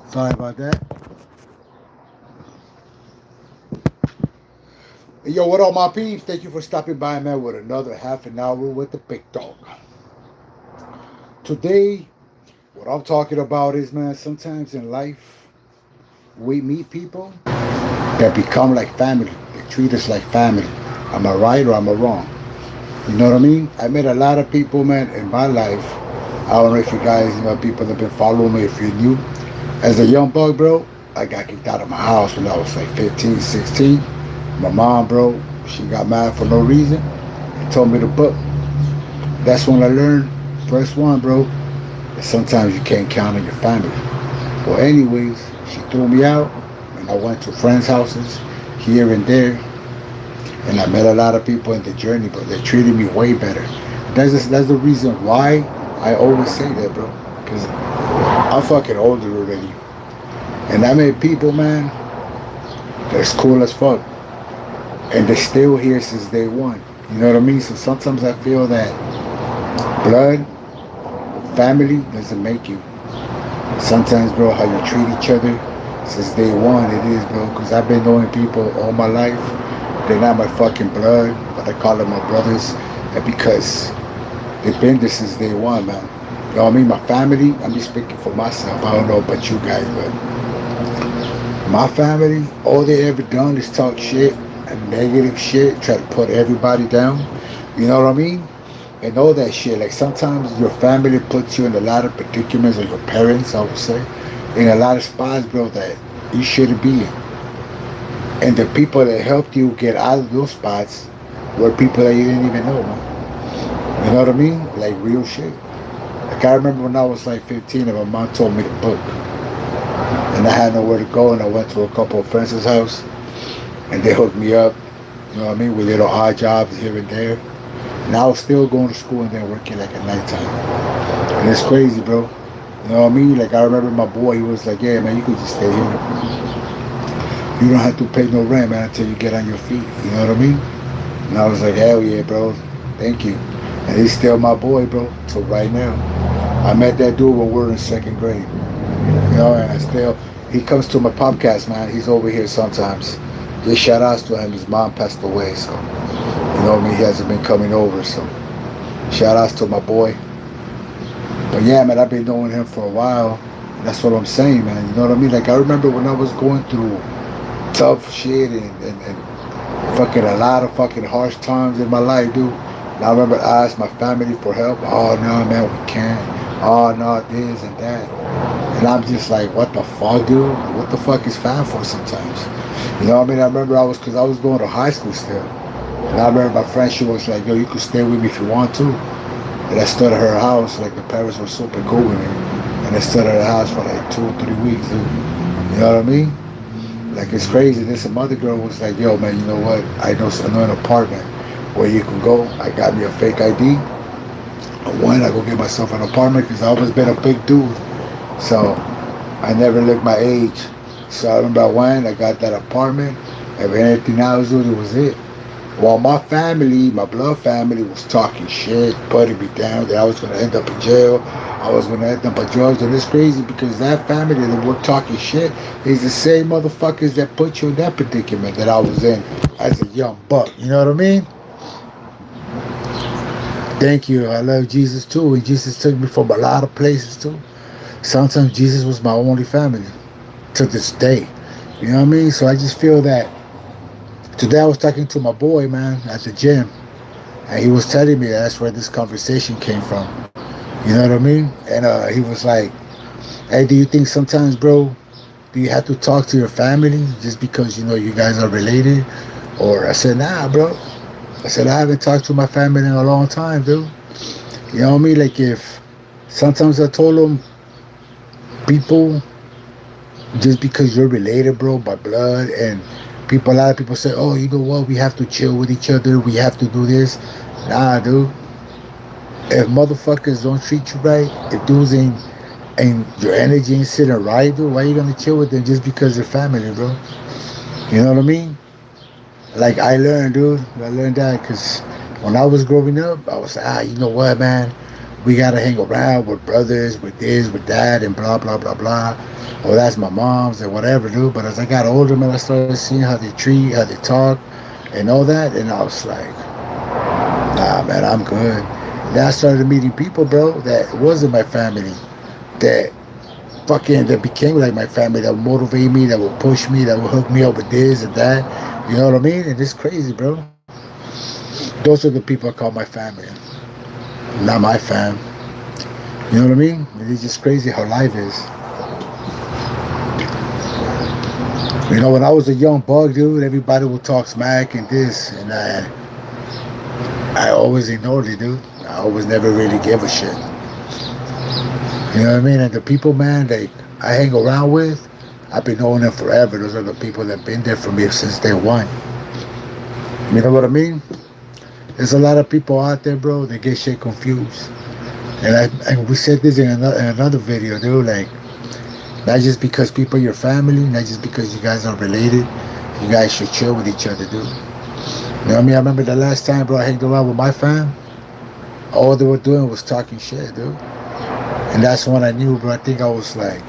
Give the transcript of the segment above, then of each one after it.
Sorry about that. Hey, yo, what up, my peeps? Thank you for stopping by, man, with another half an hour with the big dog. Today, what I'm talking about is, man, sometimes in life, we meet people that become like family. They treat us like family. Am I right or am I wrong? You know what I mean? I met a lot of people, man, in my life. I don't know if you guys, people that have been following me, if you're new. As a young buck, bro, I got kicked out of my house when I was like 15, 16. My mom, bro, she got mad for no reason and told me to book. That's when I learned, first one, bro, that sometimes you can't count on your family. Well, anyways, she threw me out and I went to friends' houses here and there and I met a lot of people in the journey, but they treated me way better. That's the reason why I always say that, bro. Because I'm fucking older already. And I met people, man, that's cool as fuck. And they're still here since day one. You know what I mean? So sometimes I feel that blood, family doesn't make you. Sometimes, bro, how you treat each other since day one, it is, bro. Because I've been knowing people all my life. They're not my fucking blood, but I call them my brothers. And because they've been there since day one, man. You know what I mean? My family, I'm just speaking for myself. I don't know about you guys, but my family, all they ever done is talk shit and negative shit, try to put everybody down. You know what I mean? And all that shit. Like sometimes your family puts you in a lot of predicaments, or your parents, I would say, in a lot of spots, bro, that you shouldn't be in. And the people that helped you get out of those spots were people that you didn't even know, man. You know what I mean? Like real shit. Like I remember when I was like 15 and my mom told me to book. And I had nowhere to go and I went to a couple of friends' house and they hooked me up, you know what I mean, with little odd jobs here and there. And I was still going to school and then working like at nighttime. And it's crazy, bro. You know what I mean? Like I remember my boy, he was like, yeah, man, you could just stay here. You don't have to pay no rent, man, until you get on your feet. You know what I mean? And I was like, hell yeah, bro. Thank you. And he's still my boy, bro, till right now. I met that dude when we were in second grade. You know, and I still, he comes to my podcast, man. He's over here sometimes. Just shout outs to him. His mom passed away, so, you know what I mean? He hasn't been coming over, so shout outs to my boy. But yeah, man, I've been knowing him for a while. And that's what I'm saying, man. You know what I mean? Like, I remember when I was going through tough shit and fucking a lot of fucking harsh times in my life, dude. And I remember I asked my family for help. Oh, no, man, we can't. Oh, no, this and that. And I'm just like, what the fuck, dude? What the fuck is fam for sometimes? You know what I mean? I remember because I was going to high school still. And I remember my friend, she was like, yo, you could stay with me if you want to. And I stood at her house, like the parents were super cool with me. And I stood at her house for like 2 or 3 weeks, dude. You know what I mean? Like it's crazy. Then some other girl was like, yo, man, you know what? I know an apartment where you can go. I got me a fake ID. I went, I go get myself an apartment because I always been a big dude. So I never looked my age. So I remember I went, I got that apartment, and everything I was doing, it was it. While my family, my blood family, was talking shit, putting me down, that I was going to end up in jail, I was going to end up on drugs, and it's crazy because that family that were talking shit is the same motherfuckers that put you in that predicament that I was in as a young buck. You know what I mean? Thank you. I love Jesus too, and Jesus took me from a lot of places too. Sometimes Jesus was my only family to this day. You know what I mean? So I just feel that today I was talking to my boy, man, at the gym, and he was telling me that's where this conversation came from. You know what I mean? And he was like, hey, do you think sometimes, bro, do you have to talk to your family just because, you guys are related? Or I said, nah, bro. I said, I haven't talked to my family in a long time, dude. You know what I mean? Like if sometimes I told them, people, just because you're related, bro, by blood, and a lot of people say, oh, you know what, we have to chill with each other, we have to do this. Nah, dude. If motherfuckers don't treat you right, if dudes ain't your energy ain't sitting right, dude, why you gonna chill with them just because they're family, bro? You know what I mean? Like I learned, dude. I learned that because when I was growing up, I was like, you know what, man? we gotta hang around with brothers, with this, with that, and blah blah blah blah. Or that's my mom's and whatever, dude. But as I got older, man, I started seeing how they treat, how they talk, and all that, and I was like, nah, man, I'm good. Then I started meeting people, bro, that wasn't my family, that that became like my family, that would motivate me, that would push me, that would hook me up with this and that. You know what I mean? And it's crazy, bro. Those are the people I call my family, not my fam. You know what I mean? It's just crazy how life is. You know, when I was a young bug, dude, everybody would talk smack and this, and I always ignored it, dude. I always never really gave a shit. You know what I mean? And the people, man, like I hang around with, I've been knowing them forever. Those are the people that have been there for me since day one. You know what I mean? There's a lot of people out there, bro, that get shit confused. And we said this in another video, dude. Like, not just because people are your family, not just because you guys are related, you guys should chill with each other, dude. You know what I mean? I remember the last time, bro, I hanged around with my fam. All they were doing was talking shit, dude. And that's when I knew, bro. I think I was like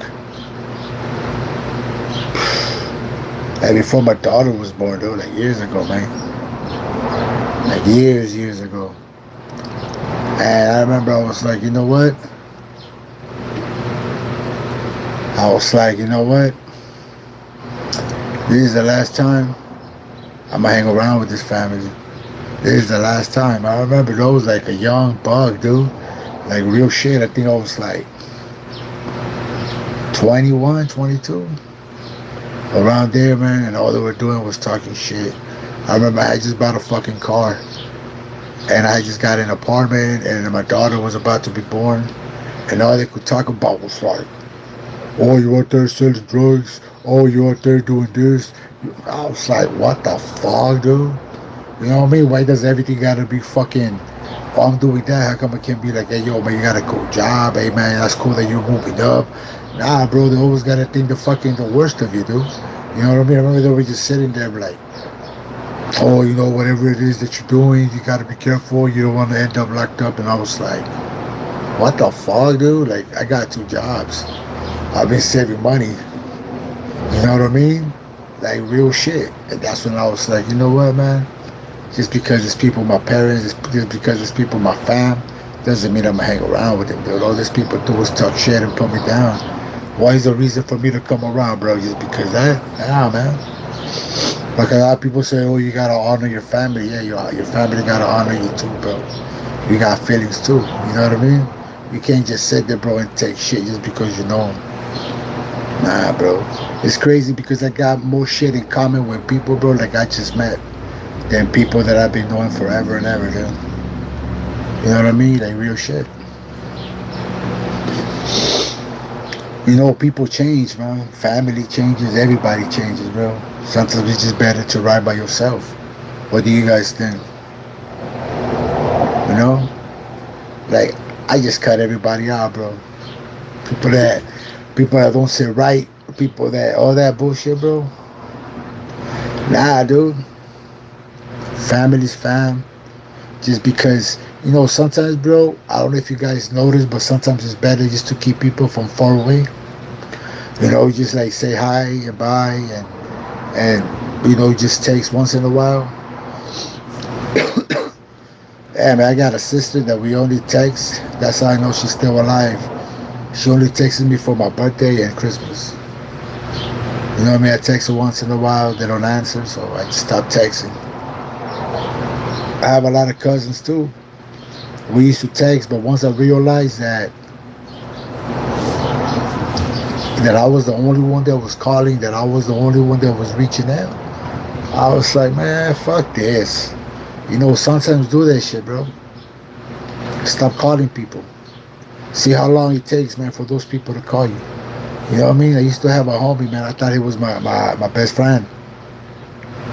before my daughter was born, dude, like years ago, man. Like years ago. And I remember I was like, you know what? This is the last time I'm gonna hang around with this family. This is the last time. I remember those like a young bug, dude. Like real shit. I think I was like 21, 22. Around there, man, and all they were doing was talking shit. I remember I just bought a fucking car. And I just got an apartment, and my daughter was about to be born. And all they could talk about was like, oh, you out there selling drugs? Oh, you out there doing this? I was like, what the fuck, dude? You know what I mean? Why does everything gotta be fucking, oh, I'm doing that? How come it can't be like, hey, yo, man, you got a cool job? Hey, man, that's cool that you're moving up. Nah, bro, they always gotta think the worst of you, dude. You know what I mean? I remember they were just sitting there like, oh, you know, whatever it is that you're doing, you gotta be careful. You don't want to end up locked up. And I was like, what the fuck, dude? Like, I got 2 jobs. I've been saving money. You know what I mean? Like, real shit. And that's when I was like, you know what, man? Just because it's people, my parents, just because it's people, my fam, doesn't mean I'm gonna hang around with them, dude. All these people do is talk shit and put me down. Why is the reason for me to come around, bro? Just because that? Nah, man. Like a lot of people say, oh, you gotta honor your family. Yeah, your family gotta honor you too, bro. You got feelings too. You know what I mean? You can't just sit there, bro, and take shit just because you know them. Nah, bro. It's crazy because I got more shit in common with people, bro, like I just met, than people that I've been knowing forever and ever, dude. You know what I mean? Like real shit. You know, people change, man. Family changes. Everybody changes, bro. Sometimes it's just better to ride by yourself. What do you guys think? You know? Like, I just cut everybody out, bro. People that don't sit right. People that, all that bullshit, bro. Nah, dude. Family's fam. Just because, you know, sometimes, bro, I don't know if you guys notice, but sometimes it's better just to keep people from far away. You know, just like say hi and bye and you know, just takes once in a while. Yeah, man, I got a sister that we only text. That's how I know she's still alive. She only texts me for my birthday and Christmas. You know what I mean? I text her once in a while. They don't answer, so I just stopped texting. I have a lot of cousins too. We used to text, but once I realized that I was the only one that was calling, that I was the only one that was reaching out, I was like, man, fuck this. You know, sometimes do that shit, bro. Stop calling people. See how long it takes, man, for those people to call you. You know what I mean? I used to have a homie, man. I thought he was my best friend.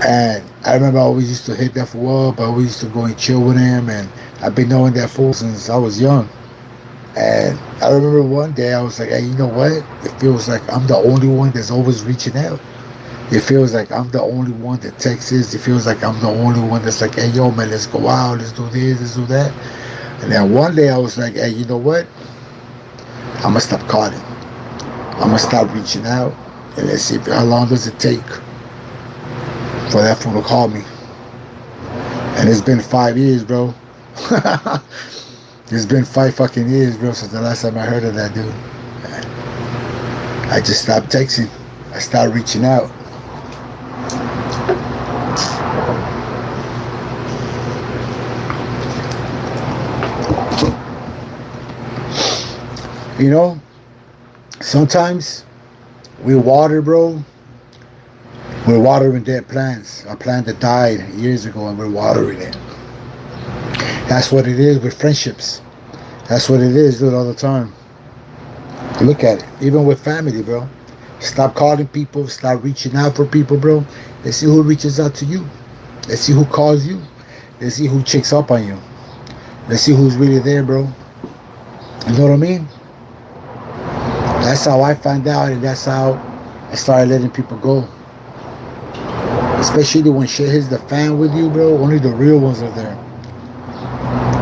And I remember I always used to hit that for a while, but we used to go and chill with him. And I've been knowing that fool since I was young. And I remember one day I was like, hey, you know what? It feels like I'm the only one that's always reaching out. It feels like I'm the only one that texts. It feels like I'm the only one that's like, hey, yo, man, let's go out. Let's do this, let's do that. And then one day I was like, hey, you know what? I'm gonna stop calling. I'm gonna stop reaching out, and let's see how long does it take for that fool to call me. And it's been 5 years, bro. It's been 5 fucking years, bro, since the last time I heard of that dude. I just stopped texting. I started reaching out. You know, sometimes we water, bro. We're watering dead plants. A plant that died years ago and we're watering it. That's what it is with friendships. That's what it is, dude, all the time. Look at it. Even with family, bro. Stop calling people. Stop reaching out for people, bro. Let's see who reaches out to you. Let's see who calls you. Let's see who checks up on you. Let's see who's really there, bro. You know what I mean? That's how I found out, and that's how I started letting people go. Especially when shit hits the fan with you, bro. Only the real ones are there.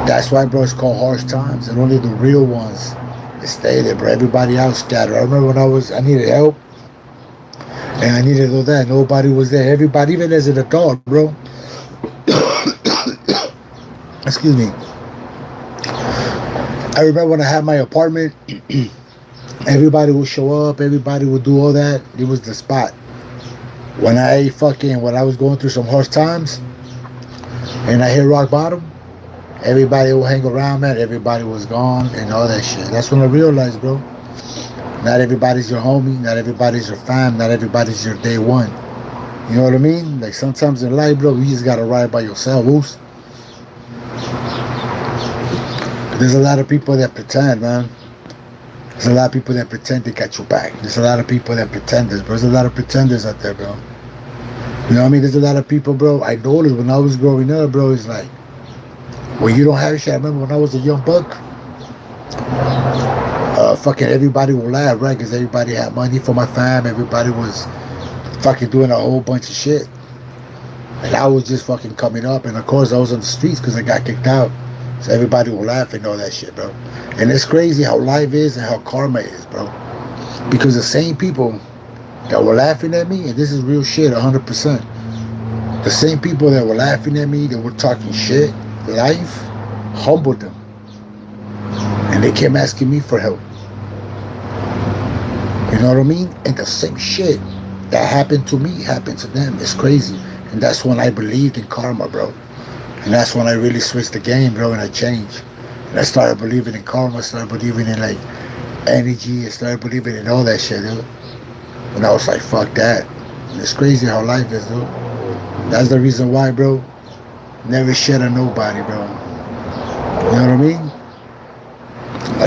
That's why, bro, it's called harsh times, and only the real ones stay there, bro. Everybody else scattered. I remember when I needed help, and I needed all that. Nobody was there. Everybody, even as an adult, bro. Excuse me. I remember when I had my apartment. Everybody would show up. Everybody would do all that. It was the spot. When I was going through some harsh times, and I hit rock bottom, everybody would hang around, man. Everybody was gone and all that shit. That's when I realized, bro. Not everybody's your homie. Not everybody's your fam. Not everybody's your day one. You know what I mean? Like sometimes in life, bro, you just gotta ride by yourself. Oops. There's a lot of people that pretend, man. There's a lot of people that pretend they got your back. There's a lot of people that pretenders, bro. There's a lot of pretenders out there, bro. You know what I mean? There's a lot of people, bro. I noticed when I was growing up, bro, it's like, when you don't have shit. I remember when I was a young buck, fucking everybody would laugh, right? Because everybody had money for my fam. Everybody was fucking doing a whole bunch of shit. And I was just fucking coming up. And of course, I was on the streets because I got kicked out. So everybody will laugh and all that shit, bro. And it's crazy how life is and how karma is, bro. Because the same people that were laughing at me, and this is real shit, 100%. The same people that were laughing at me, that were talking shit, life humbled them. And they came asking me for help. You know what I mean? And the same shit that happened to me happened to them. It's crazy. And that's when I believed in karma, bro. And that's when I really switched the game, bro, and I changed. And I started believing in karma, started believing in, like, energy, I started believing in all that shit, dude. And I was like, fuck that. And it's crazy how life is, dude. That's the reason why, bro, never shit on nobody, bro. You know what I mean?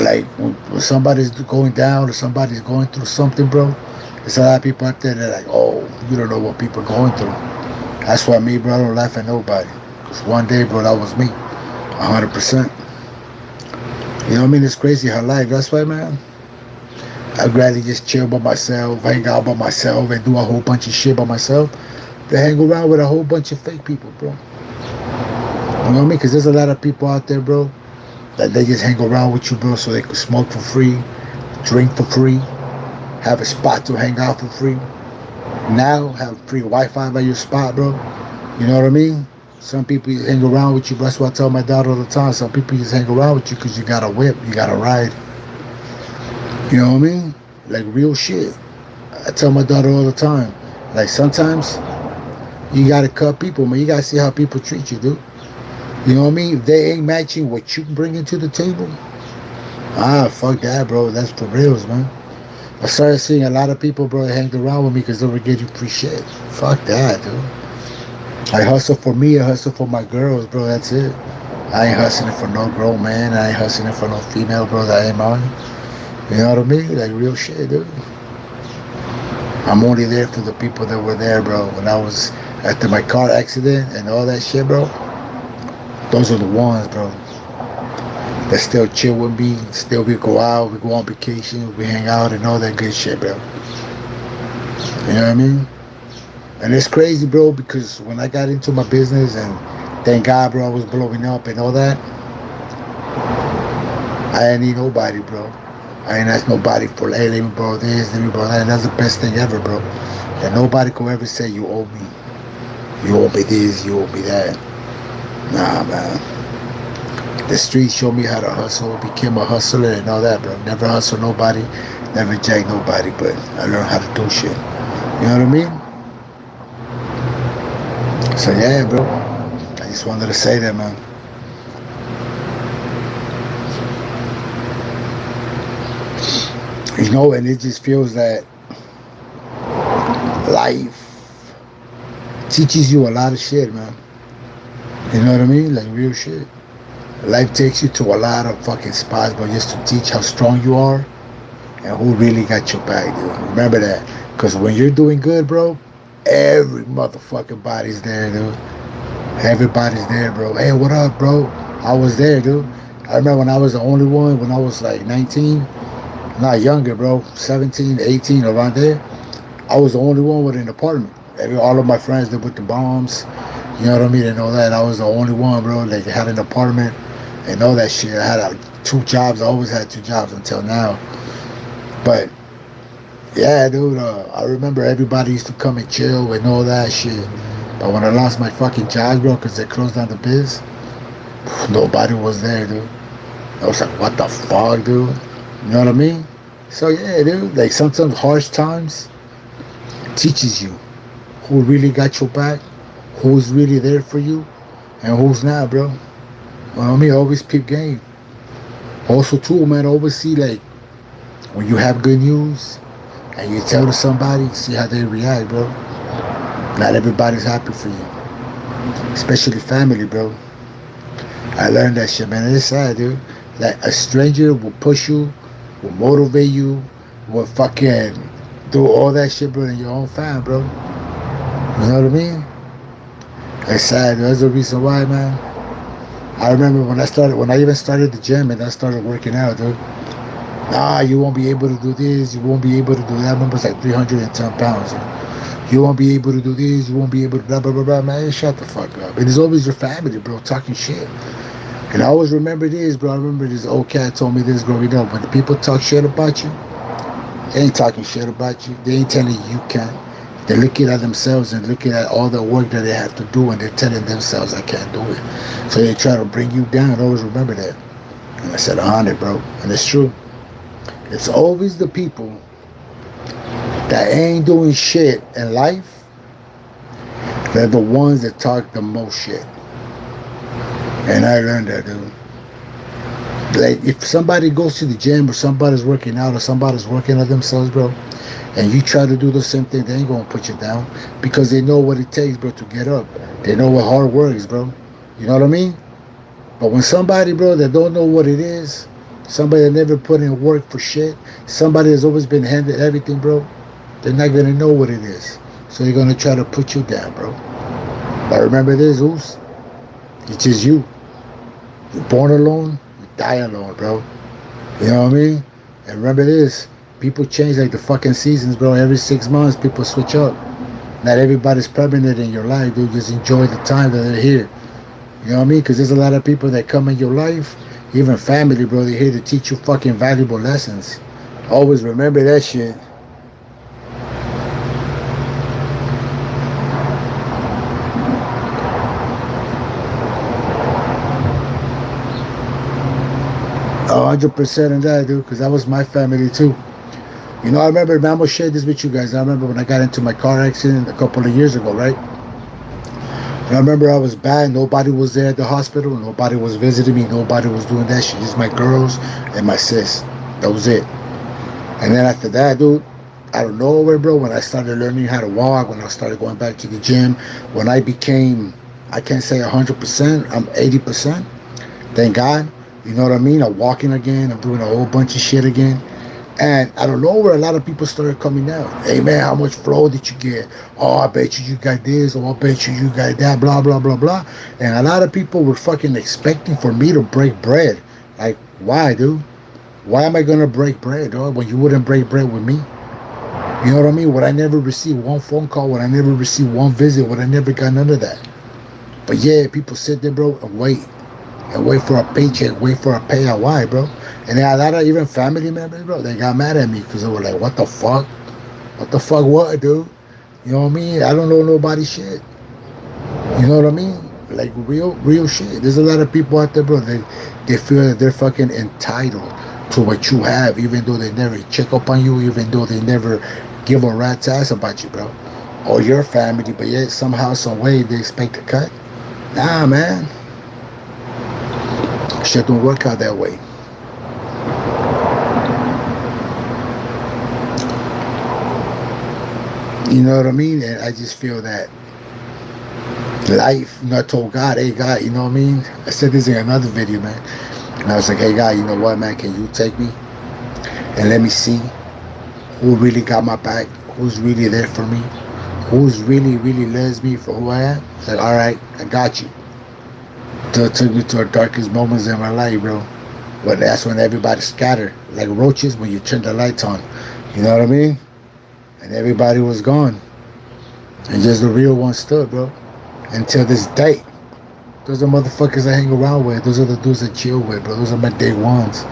Like, when somebody's going down or somebody's going through something, bro, there's a lot of people out there that are like, oh, you don't know what people are going through. That's why me, bro, I don't laugh at nobody. Because one day, bro, that was me. 100%. You know what I mean? It's crazy how life. That's why, man, I'd rather just chill by myself, hang out by myself, and do a whole bunch of shit by myself than hang around with a whole bunch of fake people, bro. You know what I mean? Because there's a lot of people out there, bro, that they just hang around with you, bro, so they can smoke for free, drink for free, have a spot to hang out for free. Now, have free Wi-Fi by your spot, bro. You know what I mean? Some people hang around with you. That's what I tell my daughter all the time. Some people just hang around with you because you got a whip, you got a ride. You know what I mean? Like real shit. I tell my daughter all the time. Like sometimes you gotta cut people, man. You gotta see how people treat you, dude. You know what I mean? If they ain't matching what you bringing to the table, fuck that, bro. That's for reals, man. I started seeing a lot of people, bro, that hanged around with me because they were getting free shit. Fuck that, dude. I hustle for me, I hustle for my girls, bro, that's it. I ain't hustling for no grown man, I ain't hustling for no female, bro, that ain't mine. You know what I mean? Like real shit, dude. I'm only there for the people that were there, bro. When I was after my car accident and all that shit, bro. Those are the ones, bro, that still chill with me, still we go out, we go on vacation, we hang out and all that good shit, bro. You know what I mean? And it's crazy, bro, because when I got into my business and thank God, bro, I was blowing up and all that, I ain't need nobody, bro. I ain't ask nobody for, hey, let me borrow this, let me borrow that. And that's the best thing ever, bro. That nobody could ever say you owe me. You owe me this, you owe me that. Nah, man. The streets showed me how to hustle, became a hustler and all that, bro. Never hustle nobody, never jack nobody, but I learned how to do shit. You know what I mean? So yeah, bro. I just wanted to say that, man. You know, and it just feels that life teaches you a lot of shit, man. You know what I mean? Like real shit. Life takes you to a lot of fucking spots, but just to teach how strong you are and who really got your back, dude. Remember that. Because when you're doing good, bro, every motherfucking body's there, dude. Everybody's there, bro. Hey, what up, bro? I was there, dude. I remember when I was the only one, when I was like 19, not younger, bro, 17, 18, around there. I was the only one with an apartment. All of my friends did with the bombs, you know what I mean, and all that. I was the only one, bro, that had an apartment and all that shit. I had 2 jobs. I always had 2 jobs until now. But yeah, dude, I remember everybody used to come and chill and all that shit. But when I lost my fucking job, bro, because they closed down the biz, nobody was there, dude. I was like, what the fuck, dude? You know what I mean? So yeah, dude, like sometimes harsh times teaches you who really got your back, who's really there for you, and who's not, bro. You know what I mean? Always peep game. Also, too, man, always see, like, when you have good news and you tell to somebody, see how they react, bro. Not everybody's happy for you, especially family, bro. I learned that shit, man. It's sad, dude. Like, a stranger will push you, will motivate you, will fucking do all that shit, bro, in your own fam, bro. You know what I mean? It's sad. That's the reason why, man. I remember when I even started the gym and I started working out, dude. Nah, you won't be able to do this, you won't be able to do that. I remember it's like 310 pounds. You won't be able to do this, you won't be able to blah, blah, blah, blah. Man, shut the fuck up. It is always your family, bro, talking shit. And I always remember this, bro. I remember this old cat told me this growing up. When the people talk shit about you, they ain't talking shit about you. They ain't telling you can't. They're looking at themselves and looking at all the work that they have to do, and they're telling themselves, I can't do it. So they try to bring you down. I always remember that. And I said, 100, bro. And it's true. It's always the people that ain't doing shit in life. They're the ones that talk the most shit. And I learned that, dude. Like, if somebody goes to the gym or somebody's working out or somebody's working on themselves, bro, and you try to do the same thing, they ain't gonna put you down because they know what it takes, bro, to get up. They know what hard work is, bro. You know what I mean? But when somebody, bro, that don't know what it is, somebody that never put in work for shit, somebody that's always been handed everything, bro, they're not gonna know what it is. So they're gonna try to put you down, bro. But remember this, Oos. It's just you. You're born alone, you die alone, bro. You know what I mean? And remember this. People change like the fucking seasons, bro. Every 6 months, people switch up. Not everybody's permanent in your life, dude. Just enjoy the time that they're here. You know what I mean? Because there's a lot of people that come in your life, even family, bro. They're here to teach you fucking valuable lessons. Always remember that shit. Oh, 100% in that, dude. Because that was my family, too. You know, I remember, man, I'm going to share this with you guys. I remember when I got into my car accident a couple of years ago, right? And I remember I was bad. Nobody was there at the hospital. Nobody was visiting me. Nobody was doing that shit. Just my girls and my sis. That was it. And then after that, dude, out of nowhere, bro, when I started learning how to walk, when I started going back to the gym, when I became, I can't say 100%, I'm 80%. Thank God. You know what I mean? I'm walking again. I'm doing a whole bunch of shit again. And I don't know where a lot of people started coming out. Hey, man, how much flow did you get? Oh, I bet you got this. Oh, I bet you got that. Blah, blah, blah, blah. And a lot of people were fucking expecting for me to break bread. Like, why, dude? Why am I going to break bread, dog, when you wouldn't break bread with me? You know what I mean? Would I never receive one phone call? Would I never receive one visit? Would I never got none of that? But yeah, people sit there, bro, and wait. and wait for a paycheck, wait for a payout. Why, bro? And then a lot of even family members, bro, they got mad at me because they were like, what the fuck? What the fuck what, dude? You know what I mean? I don't know nobody's shit. You know what I mean? Like real shit. There's a lot of people out there, bro, they feel that they're fucking entitled to what you have, even though they never check up on you, even though they never give a rat's ass about you, bro. Or your family, but yet somehow, some way they expect a cut. Nah, man. Shit don't work out that way. You know what I mean? And I just feel that life, you know, I told God, hey, God, you know what I mean? I said this in another video, man. And I was like, hey, God, you know what, man? Can you take me and let me see who really got my back? Who's really there for me? Who's really loves me for who I am? It's like, all right, I got you. It took me to the darkest moments in my life, bro. But that's when everybody scattered, like roaches when you turn the lights on. You know what I mean? And everybody was gone. And just the real one stood, bro. Until this day. Those are motherfuckers I hang around with. Those are the dudes I chill with, bro. Those are my day ones.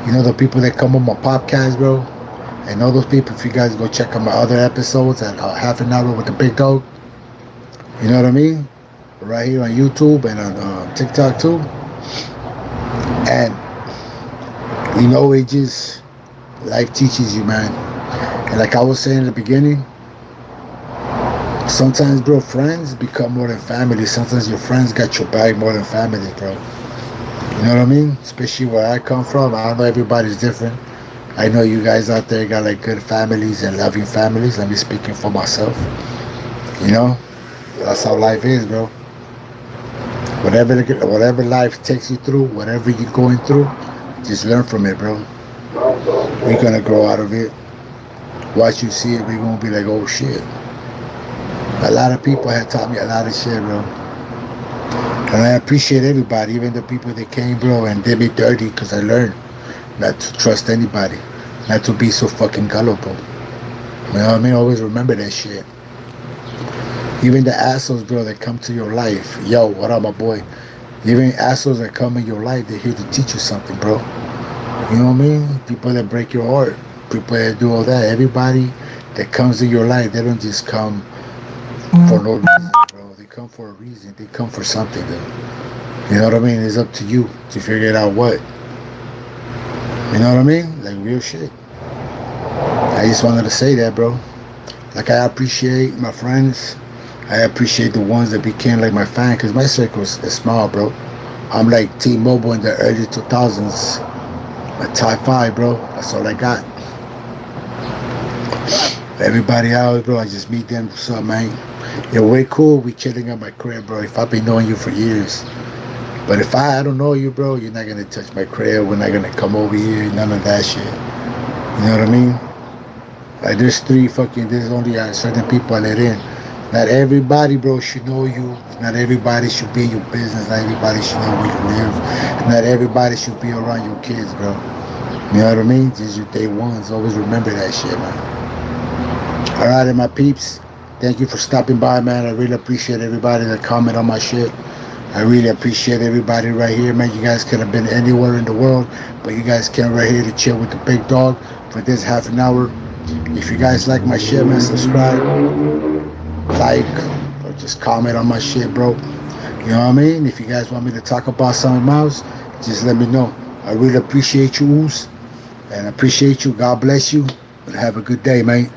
You know, the people that come on my podcast, bro. And all those people, if you guys go check out my other episodes at half an hour with the big dog. You know what I mean? Right here on YouTube and on TikTok too. And, you know, it just, life teaches you, man. And like I was saying in the beginning, sometimes, bro, friends become more than family. Sometimes your friends got your back more than family, bro. You know what I mean? Especially where I come from. I know everybody's different. I know you guys out there got like good families and loving families. I'm just speaking for myself. You know? That's how life is, bro. Whatever life takes you through, whatever you're going through, just learn from it, bro. We're gonna grow out of it. Once you see it, we're gonna be like, oh shit. A lot of people have taught me a lot of shit, bro. And I appreciate everybody, even the people that came, bro, and did me dirty, because I learned not to trust anybody, not to be so fucking gullible. You know what I mean? Always remember that shit. Even the assholes, bro, that come to your life. Yo, what up, my boy? Even assholes that come in your life, they're here to teach you something, bro. You know what I mean? People that break your heart, people that do all that. Everybody that comes in your life, they don't just come for no reason, bro. They come for a reason. They come for something, though. You know what I mean? It's up to you to figure out what. You know what I mean? Like real shit. I just wanted to say that, bro. Like, I appreciate my friends. I appreciate the ones that became like my fan, because my circle is small, bro. I'm like T-Mobile in the early 2000s. My top 5, bro. That's all I got. Everybody else, bro, I just meet them. What's up, man? You're way cool. We chilling at my crib, bro. If I've been knowing you for years. But if I don't know you, bro, you're not going to touch my crib. We're not going to come over here. None of that shit. You know what I mean? Like, there's only certain people I let in. Not everybody, bro, should know you. Not everybody should be in your business. Not everybody should know where you live. Not everybody should be around your kids, bro. You know what I mean? Just your day ones. Always remember that shit, man. All right, and my peeps, thank you for stopping by, man. I really appreciate everybody that comment on my shit. I really appreciate everybody right here, man. You guys could have been anywhere in the world, but you guys came right here to chill with the big dog for this half an hour. If you guys like my shit, man, subscribe, like, or just comment on my shit, bro. You know what I mean? If you guys want me to talk about something else, just let me know. I really appreciate you, Oos, and appreciate you. God bless you, and have a good day, man.